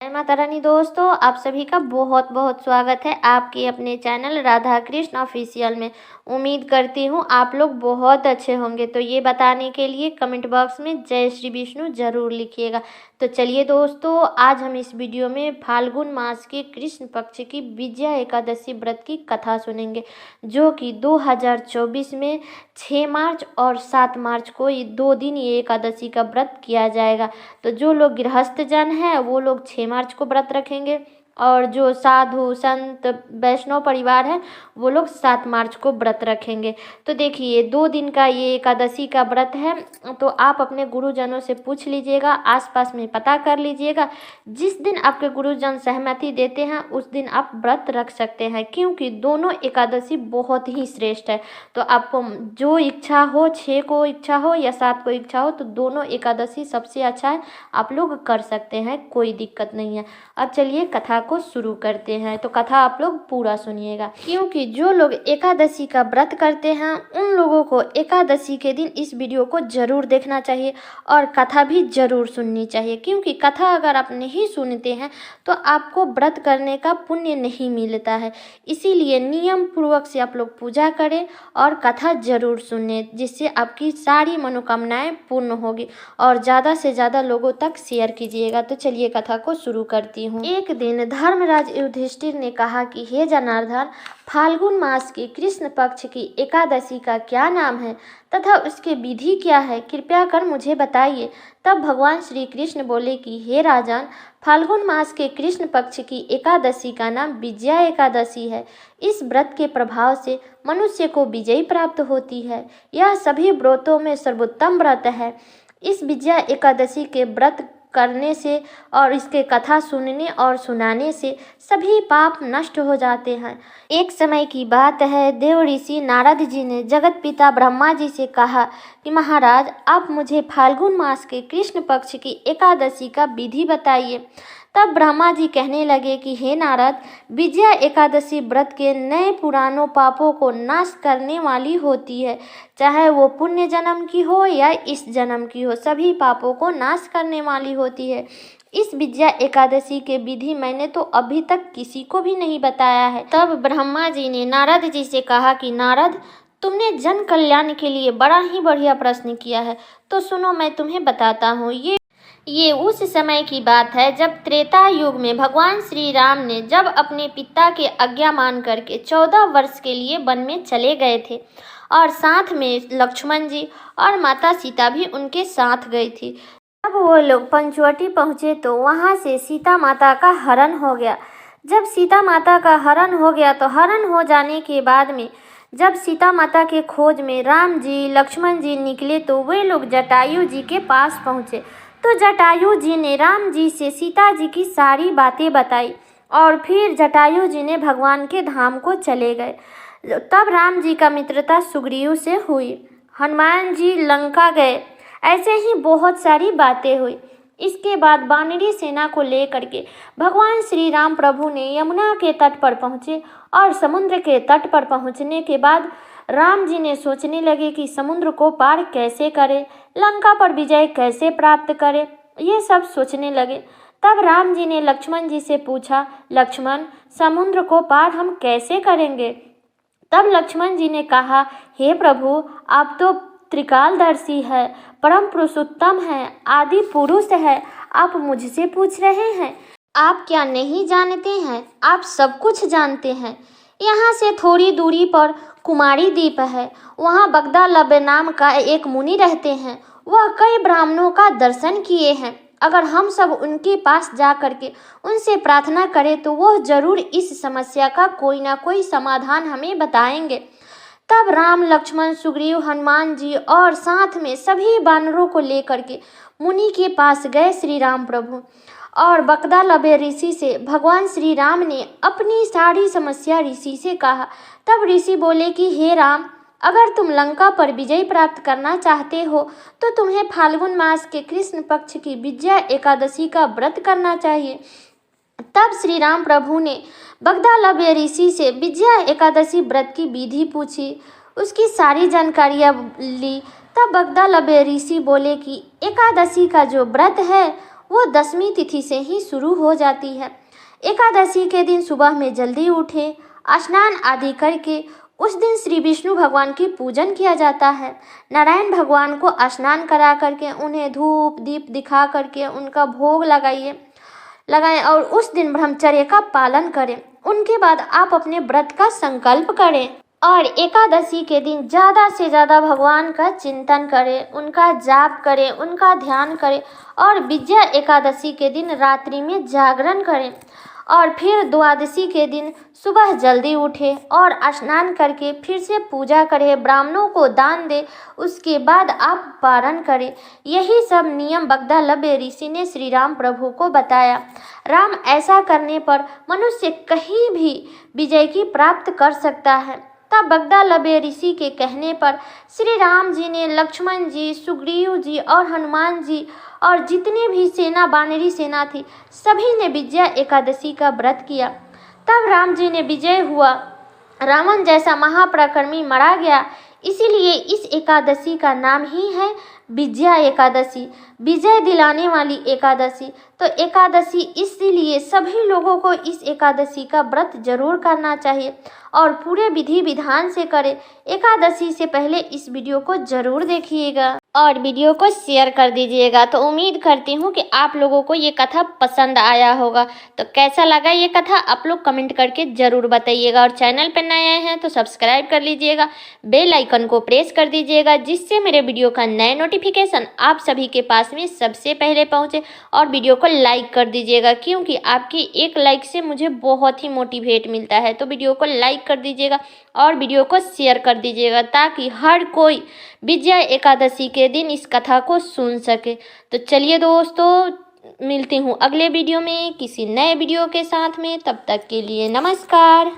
जय माता रानी दोस्तों, आप सभी का बहुत बहुत स्वागत है आपके अपने चैनल राधा कृष्ण ऑफिशियल में। उम्मीद करती हूँ आप लोग बहुत अच्छे होंगे। तो ये बताने के लिए कमेंट बॉक्स में जय श्री विष्णु जरूर लिखिएगा। तो चलिए दोस्तों, आज हम इस वीडियो में फाल्गुन मास के कृष्ण पक्ष की विजया एकादशी व्रत की कथा सुनेंगे, जो कि 2024 में 6 मार्च और 7 मार्च को ये 2 दिन ये एकादशी का व्रत किया जाएगा। तो जो लोग गृहस्थ जन हैं वो लोग 6 मार्च को व्रत रखेंगे, और जो साधु संत वैष्णव परिवार है वो लोग 7 मार्च को व्रत रखेंगे। तो देखिए 2 दिन का ये एकादशी का व्रत है। तो आप अपने गुरुजनों से पूछ लीजिएगा, आसपास में पता कर लीजिएगा। जिस दिन आपके गुरुजन सहमति देते हैं उस दिन आप व्रत रख सकते हैं, क्योंकि दोनों एकादशी बहुत ही श्रेष्ठ है। तो आपको जो इच्छा हो, 6 को इच्छा हो या 7 को इच्छा हो, तो दोनों एकादशी सबसे अच्छा है, आप लोग कर सकते हैं, कोई दिक्कत नहीं है। अब चलिए कथा को शुरू करते हैं। तो कथा आप लोग पूरा सुनिएगा, क्योंकि जो लोग एकादशी का व्रत करते हैं उन लोगों को एकादशी के दिन इस वीडियो को जरूर देखना चाहिए और कथा भी जरूर सुननी चाहिए, क्योंकि कथा अगर आप नहीं सुनते हैं तो आपको व्रत करने का पुण्य नहीं मिलता है। इसीलिए नियम पूर्वक से आप लोग पूजा करें और कथा जरूर सुने, जिससे आपकी सारी मनोकामनाएं पूर्ण होगी। और ज़्यादा से ज़्यादा लोगों तक शेयर कीजिएगा। तो चलिए कथा को शुरू करती हूँ। एक दिन धर्मराज युधिष्ठिर ने कहा कि हे जनार्दन, फाल्गुन मास की कृष्ण पक्ष की एकादशी का क्या नाम है तथा उसकी विधि क्या है, कृपया कर मुझे बताइए। तब भगवान श्री कृष्ण बोले कि हे राजन, फाल्गुन मास के कृष्ण पक्ष की एकादशी का नाम विजया एकादशी है। इस व्रत के प्रभाव से मनुष्य को विजय प्राप्त होती है। यह सभी व्रतों में सर्वोत्तम व्रत है। इस विजया एकादशी के व्रत करने से और इसके कथा सुनने और सुनाने से सभी पाप नष्ट हो जाते हैं। एक समय की बात है, देव ऋषि नारद जी ने जगत पिता ब्रह्मा जी से कहा कि महाराज, आप मुझे फाल्गुन मास के कृष्ण पक्ष की एकादशी का विधि बताइए। तब ब्रह्मा जी कहने लगे कि हे नारद, विजया एकादशी व्रत के नए पुरानों पापों को नाश करने वाली होती है। चाहे वो पुण्य जन्म की हो या इस जन्म की हो, सभी पापों को नाश करने वाली होती है। इस विजया एकादशी के विधि मैंने तो अभी तक किसी को भी नहीं बताया है। तब ब्रह्मा जी ने नारद जी से कहा कि नारद, तुमने जन कल्याण के लिए बड़ा ही बढ़िया प्रश्न किया है। तो सुनो, मैं तुम्हें बताता हूँ। ये उस समय की बात है जब त्रेता युग में भगवान श्री राम ने जब अपने पिता के आज्ञा मान करके 14 वर्ष के लिए वन में चले गए थे, और साथ में लक्ष्मण जी और माता सीता भी उनके साथ गई थी। जब वो लोग पंचवटी पहुँचे तो वहाँ से सीता माता का हरण हो गया। जब सीता माता का हरण हो गया तो हरण हो जाने के बाद में जब सीता माता के खोज में राम जी लक्ष्मण जी निकले तो वे लोग जटायु जी के पास पहुँचे। तो जटायु जी ने राम जी से सीता जी की सारी बातें बताई, और फिर जटायु जी ने भगवान के धाम को चले गए। तब राम जी का मित्रता सुग्रीव से हुई, हनुमान जी लंका गए, ऐसे ही बहुत सारी बातें हुई। इसके बाद वानरी सेना को लेकर के भगवान श्री राम प्रभु ने यमुना के तट पर पहुँचे, और समुद्र के तट पर पहुँचने के बाद राम जी ने सोचने लगे कि समुद्र को पार कैसे करें, लंका पर विजय कैसे प्राप्त करें, ये सब सोचने लगे। तब राम जी ने लक्ष्मण जी से पूछा, लक्ष्मण, समुद्र को पार हम कैसे करेंगे? तब लक्ष्मण जी ने कहा, हे प्रभु, आप तो त्रिकालदर्शी है, परम पुरुषोत्तम है, आदि पुरुष है, आप मुझसे पूछ रहे हैं? आप क्या नहीं जानते हैं? आप सब कुछ जानते हैं। यहाँ से थोड़ी दूरी पर कुमारी द्वीप है, वहाँ बगदालब नाम का एक मुनि रहते हैं। वह कई ब्राह्मणों का दर्शन किए हैं। अगर हम सब उनके पास जा करके उनसे प्रार्थना करें तो वह जरूर इस समस्या का कोई ना कोई समाधान हमें बताएंगे। तब राम लक्ष्मण सुग्रीव हनुमान जी और साथ में सभी वानरों को लेकर के मुनि के पास गए श्री राम प्रभु, और बगदालब ऋषि से भगवान श्री राम ने अपनी सारी समस्या ऋषि से कहा। तब ऋषि बोले कि हे राम, अगर तुम लंका पर विजय प्राप्त करना चाहते हो तो तुम्हें फाल्गुन मास के कृष्ण पक्ष की विजया एकादशी का व्रत करना चाहिए। तब श्री राम प्रभु ने बगदालब ऋषि से विजया एकादशी व्रत की विधि पूछी, उसकी सारी जानकारियाँ ली। तब बगदालब ऋषि बोले कि एकादशी का जो व्रत है वो 10वीं तिथि से ही शुरू हो जाती है। एकादशी के दिन सुबह में जल्दी उठे, स्नान आदि करके उस दिन श्री विष्णु भगवान की पूजन किया जाता है। नारायण भगवान को स्नान करा करके उन्हें धूप दीप दिखा करके उनका भोग लगाएं और उस दिन ब्रह्मचर्य का पालन करें। उनके बाद आप अपने व्रत का संकल्प करें और एकादशी के दिन ज़्यादा से ज़्यादा भगवान का चिंतन करें, उनका जाप करें, उनका ध्यान करें और विजया एकादशी के दिन रात्रि में जागरण करें और फिर द्वादशी के दिन सुबह जल्दी उठे और स्नान करके फिर से पूजा करें, ब्राह्मणों को दान दे, उसके बाद आप पारण करें। यही सब नियम बगदालव्य ऋषि ने श्री राम प्रभु को बताया। राम ऐसा करने पर मनुष्य कहीं भी विजय की प्राप्त कर सकता है। तब बगदालव्य ऋषि के कहने पर श्री राम जी ने लक्ष्मण जी, सुग्रीव जी और हनुमान जी और जितने भी वानरी सेना थी सभी ने विजया एकादशी का व्रत किया। तब राम जी ने विजय हुआ, रावण जैसा महापराक्रमी मारा गया। इसीलिए इस एकादशी का नाम ही है विजया एकादशी, विजय दिलाने वाली एकादशी। तो एकादशी इसीलिए सभी लोगों को इस एकादशी का व्रत जरूर करना चाहिए और पूरे विधि विधान से करें। एकादशी से पहले इस वीडियो को जरूर देखिएगा और वीडियो को शेयर कर दीजिएगा। तो उम्मीद करती हूँ कि आप लोगों को ये कथा पसंद आया होगा। तो कैसा लगा ये कथा आप लोग कमेंट करके ज़रूर बताइएगा और चैनल पर नए आए हैं तो सब्सक्राइब कर लीजिएगा, बेल आइकन को प्रेस कर दीजिएगा जिससे मेरे वीडियो का नए नोटिफिकेशन आप सभी के पास में सबसे पहले पहुँचे। और वीडियो को लाइक कर दीजिएगा क्योंकि आपकी एक लाइक से मुझे बहुत ही मोटिवेट मिलता है। तो वीडियो को लाइक कर दीजिएगा और वीडियो को शेयर कर दीजिएगा ताकि हर कोई विजया एकादशी के दिन इस कथा को सुन सके। तो चलिए दोस्तों, मिलती हूँ अगले वीडियो में किसी नए वीडियो के साथ में। तब तक के लिए नमस्कार।